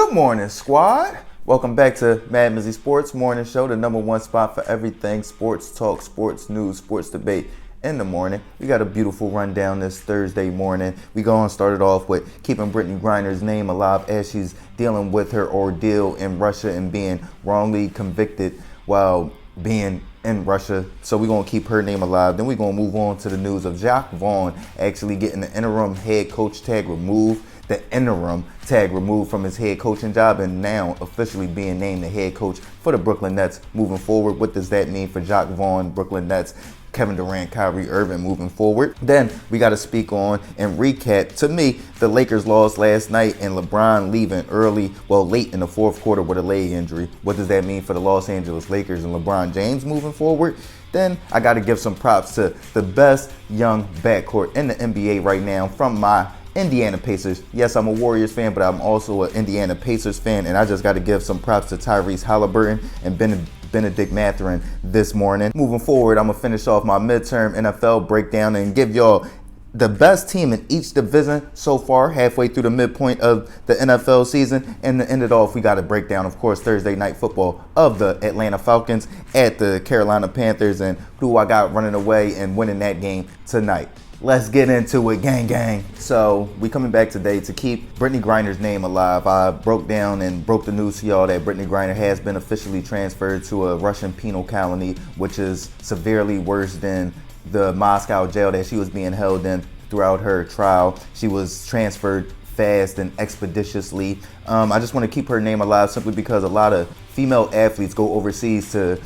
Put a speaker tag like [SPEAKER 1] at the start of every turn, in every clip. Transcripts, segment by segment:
[SPEAKER 1] Good morning, squad. Welcome back to MadMizzy Sports Morning Show, the #1 spot for everything sports talk, sports news, sports debate in the morning. We got a beautiful rundown this Thursday morning. We go and start it off with keeping Brittney Griner's name alive as she's dealing with her ordeal in Russia and being wrongly convicted while being in Russia. So we're going to keep her name alive. Then we're going to move on to the news of Jacque Vaughn actually getting the interim head coach tag removed. The interim tag removed from his head coaching job and now officially being named the head coach for the Brooklyn Nets moving forward. What does that mean for Jacque Vaughn, Brooklyn Nets, Kevin Durant, Kyrie Irving moving forward? Then we got to speak on and recap. To me, the Lakers lost last night and LeBron leaving late in the fourth quarter with a leg injury. What does that mean for the Los Angeles Lakers and LeBron James moving forward? Then I got to give some props to the best young backcourt in the NBA right now from my Indiana Pacers. Yes, I'm a Warriors fan, but I'm also an Indiana Pacers fan, and I just got to give some props to Tyrese Haliburton and Bennedict Mathurin this morning. Moving forward, I'm going to finish off my midterm NFL breakdown and give y'all the best team in each division so far, halfway through the midpoint of the NFL season. And to end it off, we got a breakdown, of course, Thursday night football of the Atlanta Falcons at the Carolina Panthers and who I got running away and winning that game tonight. Let's get into it, gang, gang. So we coming back today to keep Brittney Griner's name alive. I broke down and broke the news to y'all that Brittney Griner has been officially transferred to a Russian penal colony, which is severely worse than the Moscow jail that she was being held in throughout her trial. She was transferred fast and expeditiously. I just want to keep her name alive simply because a lot of female athletes go overseas to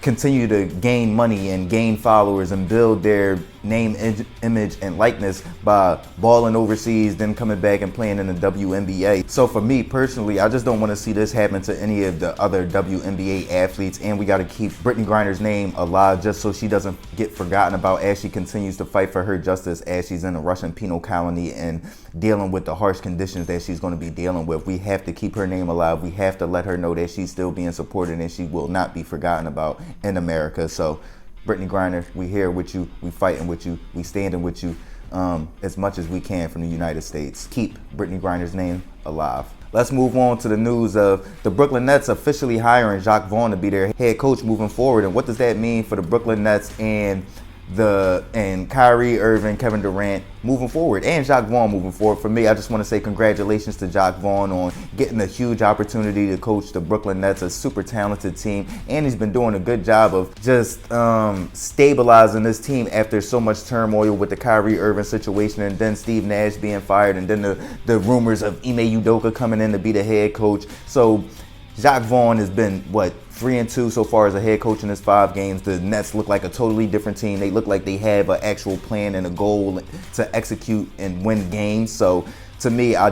[SPEAKER 1] continue to gain money and gain followers and build their name, image, and likeness by balling overseas, then coming back and playing in the WNBA. So for me personally, I just don't want to see this happen to any of the other WNBA athletes, and we got to keep Brittney Griner's name alive just so she doesn't get forgotten about as she continues to fight for her justice as she's in a Russian penal colony and dealing with the harsh conditions that she's going to be dealing with. We have to keep her name alive. We have to let her know that she's still being supported and she will not be forgotten about in America. So Brittney Griner, we here with you, we fighting with you, we standing with you as much as we can from the United States. Keep Brittney Griner's name alive. Let's move on to the news of the Brooklyn Nets officially hiring Jacque Vaughn to be their head coach moving forward. And what does that mean for the Brooklyn Nets and Kyrie Irving, Kevin Durant moving forward, and Jacque Vaughn moving forward? For me, I just want to say congratulations to Jacque Vaughn on getting a huge opportunity to coach the Brooklyn Nets, a super talented team, and he's been doing a good job of just stabilizing this team after so much turmoil with the Kyrie Irving situation and then Steve Nash being fired and then the rumors of Ime Udoka coming in to be the head coach. So Jacque Vaughn has been, 3-2 so far as a head coach in his 5 games. The Nets look like a totally different team. They look like they have an actual plan and a goal to execute and win games. So to me, I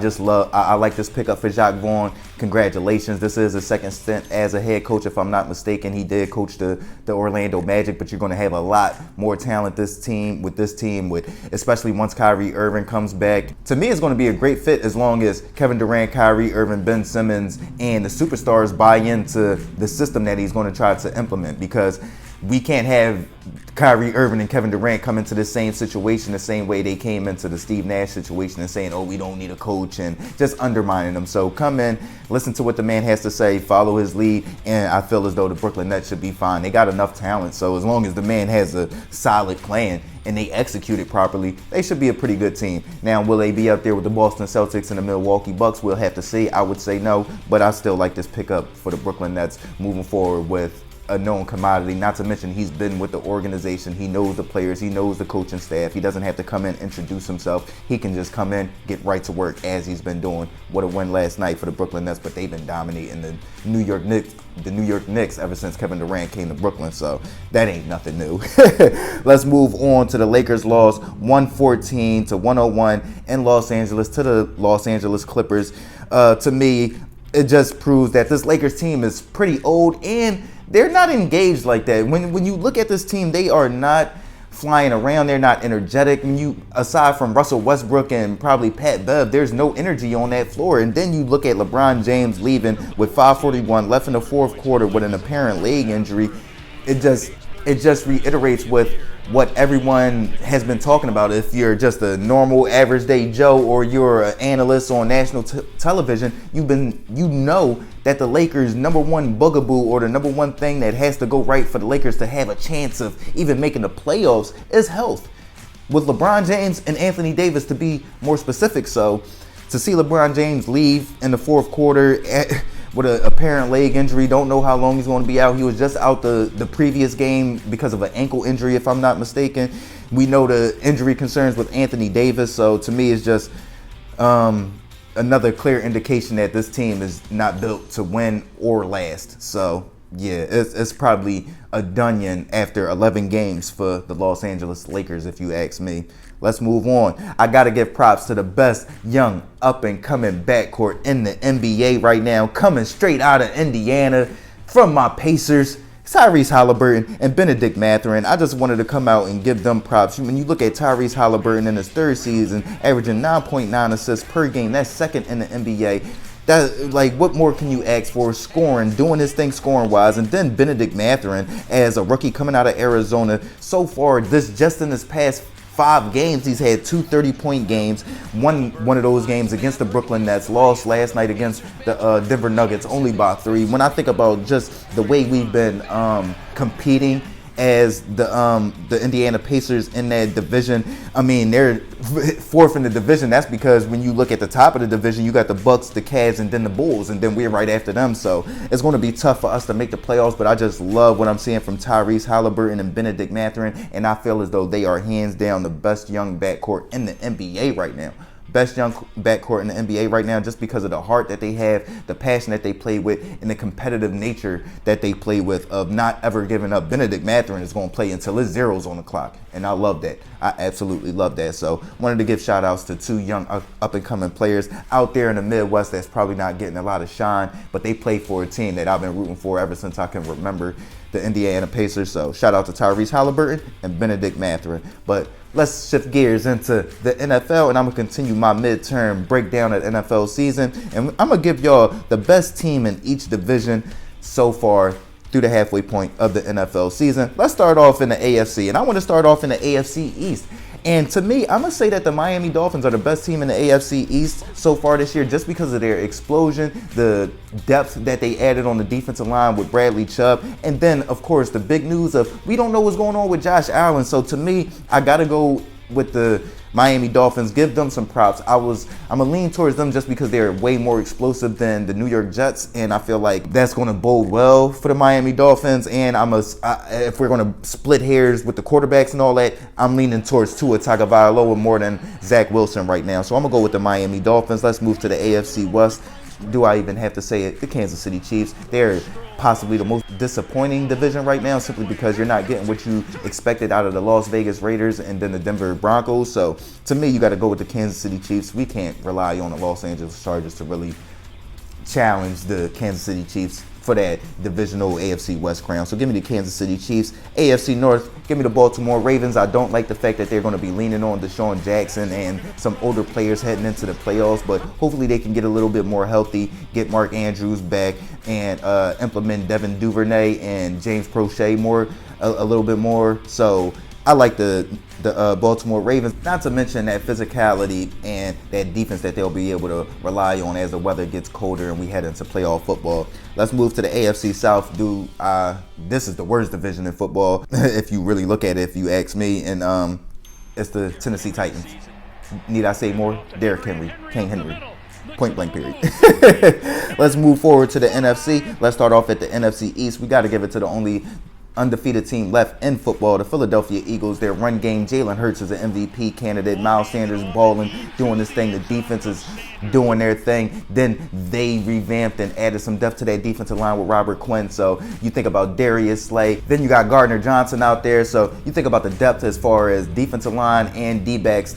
[SPEAKER 1] like this pickup for Jacque Vaughn. Congratulations. This is his second stint as a head coach, if I'm not mistaken. He did coach the Orlando Magic, but you're going to have a lot more talent with this team, especially once Kyrie Irving comes back. To me, it's going to be a great fit as long as Kevin Durant, Kyrie Irving, Ben Simmons, and the superstars buy into the system that he's going to try to implement, because we can't have Kyrie Irving and Kevin Durant come into the same situation the same way they came into the Steve Nash situation and saying, oh, we don't need a coach, and just undermining them. So come in, listen to what the man has to say, follow his lead, and I feel as though the Brooklyn Nets should be fine. They got enough talent, so as long as the man has a solid plan and they execute it properly, they should be a pretty good team. Now, will they be up there with the Boston Celtics and the Milwaukee Bucks? We'll have to see. I would say no, but I still like this pickup for the Brooklyn Nets moving forward with a known commodity. Not to mention, he's been with the organization. He knows the players. He knows the coaching staff. He doesn't have to come in, introduce himself. He can just come in, get right to work as he's been doing. What a win last night for the Brooklyn Nets, but they've been dominating the New York Knicks ever since Kevin Durant came to Brooklyn, so that ain't nothing new. Let's move on to the Lakers loss 114-101 in Los Angeles to the Los Angeles Clippers. To me, it just proves that this Lakers team is pretty old and they're not engaged like that. When you look at this team, they are not flying around. They're not energetic. Aside from Russell Westbrook and probably Pat Bev, there's no energy on that floor. And then you look at LeBron James leaving with 5:41 left in the fourth quarter with an apparent leg injury. it just reiterates with what everyone has been talking about. If you're just a normal average day Joe or you're an analyst on national television, you know that the Lakers' number one bugaboo, or the number one thing that has to go right for the Lakers to have a chance of even making the playoffs, is health. With LeBron James and Anthony Davis, to be more specific. So to see LeBron James leave in the fourth quarter with an apparent leg injury, don't know how long he's going to be out. He was just out the previous game because of an ankle injury, if I'm not mistaken. We know the injury concerns with Anthony Davis. So to me, it's just another clear indication that this team is not built to win or last. So yeah, it's probably a dunion after 11 games for the Los Angeles Lakers, if you ask me. Let's move on. I got to give props to the best young up-and-coming backcourt in the NBA right now, coming straight out of Indiana from my Pacers, Tyrese Haliburton and Bennedict Mathurin. I just wanted to come out and give them props. When you look at Tyrese Haliburton in his third season, averaging 9.9 assists per game, that's second in the NBA. That, like, what more can you ask for? Scoring, doing his thing scoring-wise. And then Bennedict Mathurin, as a rookie coming out of Arizona, so far, just in this past 5 games, he's had 2 30-point games. One of those games against the Brooklyn Nets, lost last night against the Denver Nuggets only by 3. When I think about just the way we've been competing as the Indiana Pacers in that division, I mean, they're 4th in the division. That's because when you look at the top of the division, you got the Bucks, the Cavs, and then the Bulls, and then we're right after them. So it's going to be tough for us to make the playoffs, but I just love what I'm seeing from Tyrese Haliburton and Bennedict Mathurin, and I feel as though they are hands down the best young backcourt in the NBA right now. Best young backcourt in the NBA right now, just because of the heart that they have, the passion that they play with, and the competitive nature that they play with, of not ever giving up. Bennedict Mathurin is going to play until his zero's on the clock, and I love that. I absolutely love that. So wanted to give shout outs to 2 young up-and-coming players out there in the Midwest that's probably not getting a lot of shine, but they play for a team that I've been rooting for ever since I can remember, the Indiana Pacers. So shout out to Tyrese Haliburton and Bennedict Mathurin. But let's shift gears into the NFL, and I'm going to continue my midterm breakdown of the NFL season. And I'm going to give y'all the best team in each division so far through the halfway point of the NFL season. Let's start off in the AFC, and I want to start off in the AFC East. And to me, I'm going to say that the Miami Dolphins are the best team in the AFC East so far this year, just because of their explosion, the depth that they added on the defensive line with Bradley Chubb, and then, of course, the big news of we don't know what's going on with Josh Allen. So to me, I got to go with the Miami Dolphins, give them some props. I'm going to lean towards them just because they're way more explosive than the New York Jets, and I feel like that's going to bode well for the Miami Dolphins. And if we're going to split hairs with the quarterbacks and all that, I'm leaning towards Tua Tagovailoa more than Zach Wilson right now. So I'm going to go with the Miami Dolphins. Let's move to the AFC West. Do I even have to say it? The Kansas City Chiefs. They're possibly the most disappointing division right now, simply because you're not getting what you expected out of the Las Vegas Raiders and then the Denver Broncos. So to me, you got to go with the Kansas City Chiefs. We can't rely on the Los Angeles Chargers to really challenge the Kansas City Chiefs for that divisional AFC West crown. So give me the Kansas City Chiefs. AFC North, give me the Baltimore Ravens. I don't like the fact that they're going to be leaning on Deshaun Jackson and some older players heading into the playoffs, but hopefully they can get a little bit more healthy, get Mark Andrews back, and implement Devin Duvernay and James Prochet a little bit more. So I like the Baltimore Ravens, not to mention that physicality and that defense that they'll be able to rely on as the weather gets colder and we head into playoff football. Let's move to the AFC South. This is the worst division in football, if you really look at it, if you ask me, and it's the Tennessee Titans. Need I say more? Derrick Henry, King Henry. Point blank period. Let's move forward to the NFC. Let's start off at the NFC East. We got to give it to the only undefeated team left in football, the Philadelphia Eagles. Their run game, Jalen Hurts is an MVP candidate. Miles Sanders balling, doing this thing. The defense is doing their thing. Then they revamped and added some depth to that defensive line with Robert Quinn. So you think about Darius Slay. Then you got Gardner Johnson out there. So you think about the depth as far as defensive line and D-backs.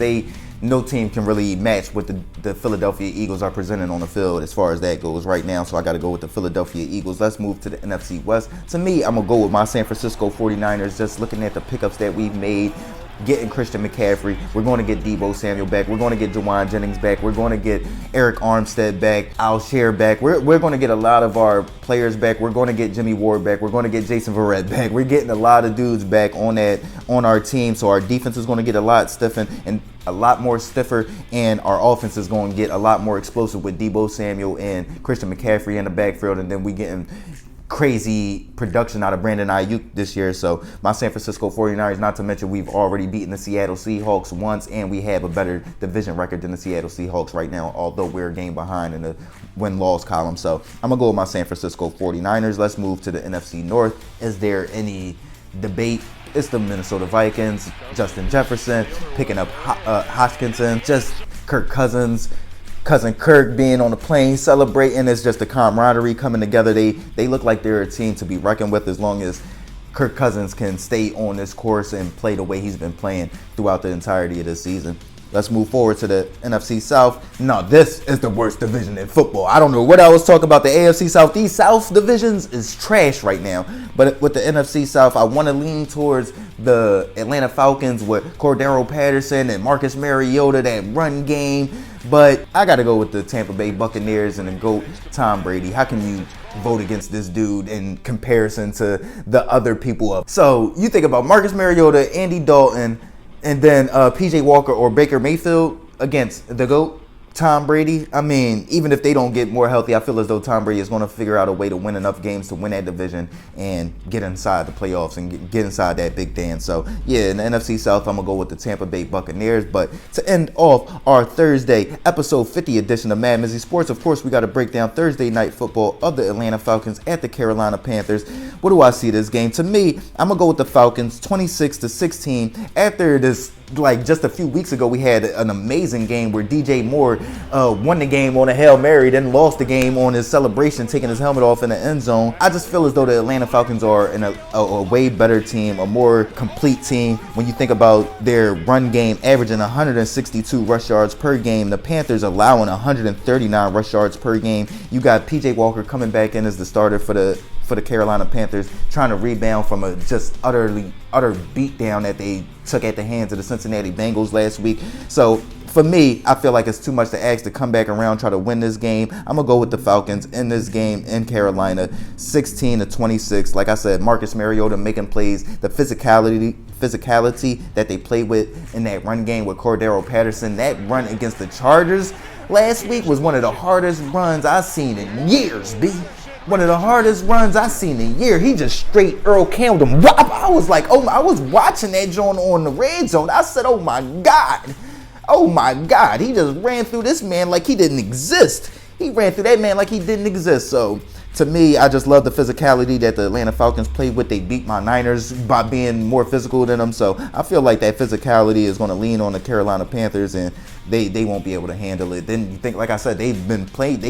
[SPEAKER 1] No team can really match what the Philadelphia Eagles are presenting on the field as far as that goes right now. So I got to go with the Philadelphia Eagles. Let's move to the NFC West. To me, I'm going to go with my San Francisco 49ers. Just looking at the pickups that we've made getting Christian McCaffrey. We're going to get Deebo Samuel back. We're going to get Jawan Jennings back. We're going to get Eric Armstead back. Alshire back. We're going to get a lot of our players back. We're going to get Jimmy Ward back. We're going to get Jason Verrett back. We're getting a lot of dudes back on our team. So our defense is going to get a lot stiffened and a lot more stiffer, and our offense is going to get a lot more explosive with Deebo Samuel and Christian McCaffrey in the backfield, and then we getting crazy production out of Brandon Ayuk this year. So my San Francisco 49ers, not to mention we've already beaten the Seattle Seahawks once, and we have a better division record than the Seattle Seahawks right now, although we're a game behind in the win-loss column. So I'm going to go with my San Francisco 49ers. Let's move to the NFC North. Is there any debate? It's the Minnesota Vikings, Justin Jefferson picking up Hopkinson, just Kirk Cousins, Cousin Kirk being on the plane celebrating. It's just the camaraderie coming together. They look like they're a team to be reckoned with as long as Kirk Cousins can stay on this course and play the way he's been playing throughout the entirety of this season. Let's move forward to the NFC South. No, this is the worst division in football. I don't know what I was talking about the AFC South. These South divisions is trash right now. But with the NFC South, I want to lean towards the Atlanta Falcons with Cordero Patterson and Marcus Mariota, that run game. But I got to go with the Tampa Bay Buccaneers and the GOAT, Tom Brady. How can you vote against this dude in comparison to the other people? So you think about Marcus Mariota, Andy Dalton, and then PJ Walker or Baker Mayfield against the GOAT, Tom Brady. I mean, even if they don't get more healthy, I feel as though Tom Brady is going to figure out a way to win enough games to win that division and get inside the playoffs and get inside that big dance. So, yeah, in the NFC South, I'm going to go with the Tampa Bay Buccaneers. But to end off our Thursday, episode 50 edition of MadMizzy Sports, of course, we got to break down Thursday night football of the Atlanta Falcons at the Carolina Panthers. What do I see this game? To me, I'm going to go with the Falcons 26-16. After this, like just a few weeks ago, we had an amazing game where DJ Moore won the game on a Hail Mary, then lost the game on his celebration, taking his helmet off in the end zone. I just feel as though the Atlanta Falcons are in a way better team, a more complete team. When you think about their run game averaging 162 rush yards per game, the Panthers allowing 139 rush yards per game. You got PJ Walker coming back in as the starter for the Carolina Panthers, trying to rebound from a just utter beatdown that they took at the hands of the Cincinnati Bengals last week. So for me, I feel like it's too much to ask to come back around, try to win this game. I'm going to go with the Falcons in this game in Carolina, 16-26. Like I said, Marcus Mariota making plays, the physicality that they play with in that run game with Cordero Patterson. That run against the Chargers last week was one of the hardest runs I've seen in years, B. One of the hardest runs I've seen in a year. He just straight Earl Campbell them. I was like, oh, I was watching that joint on the red zone. I said, oh my God. Oh my God. He just ran through this man like he didn't exist. He ran through that man like he didn't exist. So to me, I just love the physicality that the Atlanta Falcons played with. They beat my Niners by being more physical than them. So I feel like that physicality is going to lean on the Carolina Panthers, and they won't be able to handle it. Then you think, like I said, they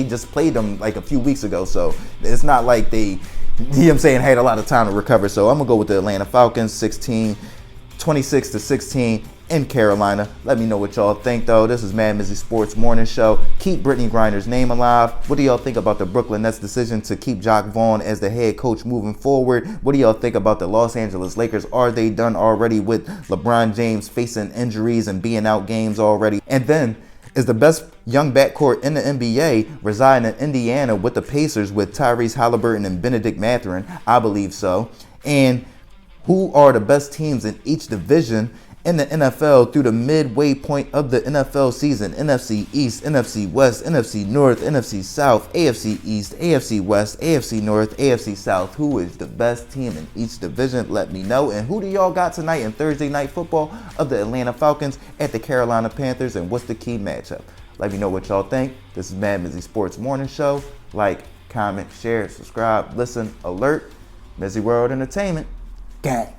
[SPEAKER 1] just played them like a few weeks ago. So it's not like they, you know what I'm saying, had a lot of time to recover. So I'm going to go with the Atlanta Falcons, 26-16 in Carolina. Let me know what y'all think, though. This is MadMizzy Sports Morning Show. Keep Brittney Griner's name alive. What do y'all think about the Brooklyn Nets' decision to keep Jacque Vaughn as the head coach moving forward? What do y'all think about the Los Angeles Lakers? Are they done already with LeBron James facing injuries and being out games already? And then, is the best young backcourt in the NBA residing in Indiana with the Pacers with Tyrese Haliburton and Bennedict Mathurin? I believe so. And who are the best teams in each division in the NFL through the midway point of the NFL season? NFC East, NFC West, NFC North, NFC South, AFC East, AFC West, AFC North, AFC South. Who is the best team in each division? Let me know. And who do y'all got tonight in Thursday night football of the Atlanta Falcons at the Carolina Panthers? And what's the key matchup? Let me know what y'all think. This is MadMizzy Sports Morning Show. Like, comment, share, subscribe, listen, alert. MizzyWorld Entertainment. Gang.